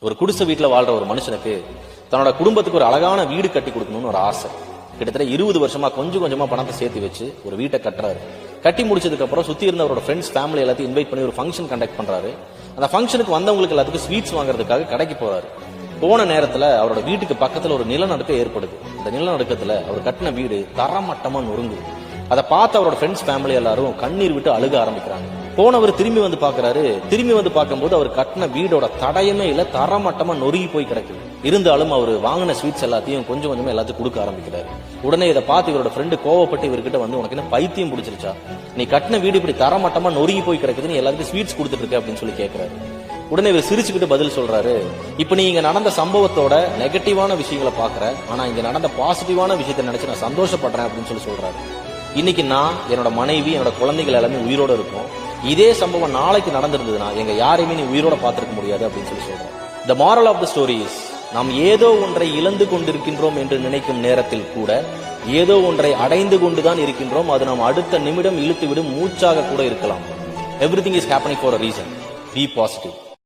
ஒரு குடிசை வீட்டுல வாழ்ற ஒரு மனுஷனுக்கு தன்னோட குடும்பத்துக்கு ஒரு அழகான வீடு கட்டி கொடுக்கணும்னு ஒரு ஆசை. கிட்டத்தட்ட 20 வருஷமா கொஞ்சம் கொஞ்சமா பணத்தை சேர்த்து வச்சு ஒரு வீட்டை கட்டுறாரு. கட்டி முடிச்சதுக்கு அப்புறம் சுத்தி இருந்த அவரோட ஃப்ரெண்ட்ஸ் ஃபேமிலி எல்லாத்தையும் இன்வைட் பண்ணி ஒரு ஃபங்க்ஷன் கண்டக்ட் பண்றாரு. அந்த ஃபங்க்ஷனுக்கு வந்தவங்களுக்கு எல்லாத்துக்கும் ஸ்வீட்ஸ் வாங்குறதுக்காக கடைக்கு போறாரு. போன நேரத்துல அவரோட வீட்டுக்கு பக்கத்துல ஒரு நிலநடுக்கம் ஏற்படுது. அந்த நிலநடுக்கத்துல அவர் கட்டின வீடு தரமட்டமா நொறுங்குது. அதை பார்த்து அவரோட ஃப்ரெண்ட்ஸ் ஃபேமிலி எல்லாரும் கண்ணீர் விட்டு அழுக ஆரம்பிக்கிறாங்க. போனவர் திரும்பி வந்து பாக்குறாரு. திரும்பி வந்து பார்க்கும்போது அவர் கட்டின வீடோட தடயமே இல்ல, தரமட்டமா நொறுங்கி போய் கிடக்குது. இருந்தாலும் அவர் வாங்கின ஸ்வீட்ஸ் எல்லாத்தையும் கொஞ்சம் கொஞ்சமா எல்லாத்தையும் கொடுக்க ஆரம்பிக்கிறாரு. உடனே இதை பார்த்து இவரோட ஃப்ரெண்டு கோவப்பட்டு இவர்கிட்ட வந்து, உனக்கு என்ன பைத்தியம் பிடிச்சிருச்சா, நீ கட்டின வீடு இப்படி தரமட்டமா நொறுங்கி போய் கிடக்குது, நீ எல்லாத்துக்கும் ஸ்வீட்ஸ் கொடுத்துட்டு இருக்க அப்படின்னு சொல்லி கேட்கிறாரு. உடனே இவர் சிரிச்சுக்கிட்டு பதில் சொல்றாரு, இப்ப நீ இங்க நடந்த சம்பவத்தோட நெகட்டிவான விஷயங்களை பாக்குற, ஆனா இங்க நடந்த பாசிட்டிவான விஷயத்தை நினைச்சு நான் சந்தோஷப்படுறேன் அப்படின்னு சொல்லி சொல்றாரு. இன்னைக்கு நான், என்னோட மனைவி, என்னோட குழந்தைகள் எல்லாமே உயிரோட இருக்கும். இதே சம்பவம் நாளைக்கு நடந்திருந்ததுன்னா எங்க யாரையுமே நீ உயிரோட பார்த்திருக்க முடியாது அப்படின்னு சொல்லி சொல்றோம். The moral of the story is, நாம் ஏதோ ஒன்றை இழந்து கொண்டிருக்கின்றோம் என்று நினைக்கும் நேரத்தில் கூட ஏதோ ஒன்றை அடைந்து கொண்டுதான் இருக்கின்றோம். அது நாம் அடுத்த நிமிடம் இழுத்துவிடும் மூச்சாக கூட இருக்கலாம். Everything is happening for a reason. Be positive.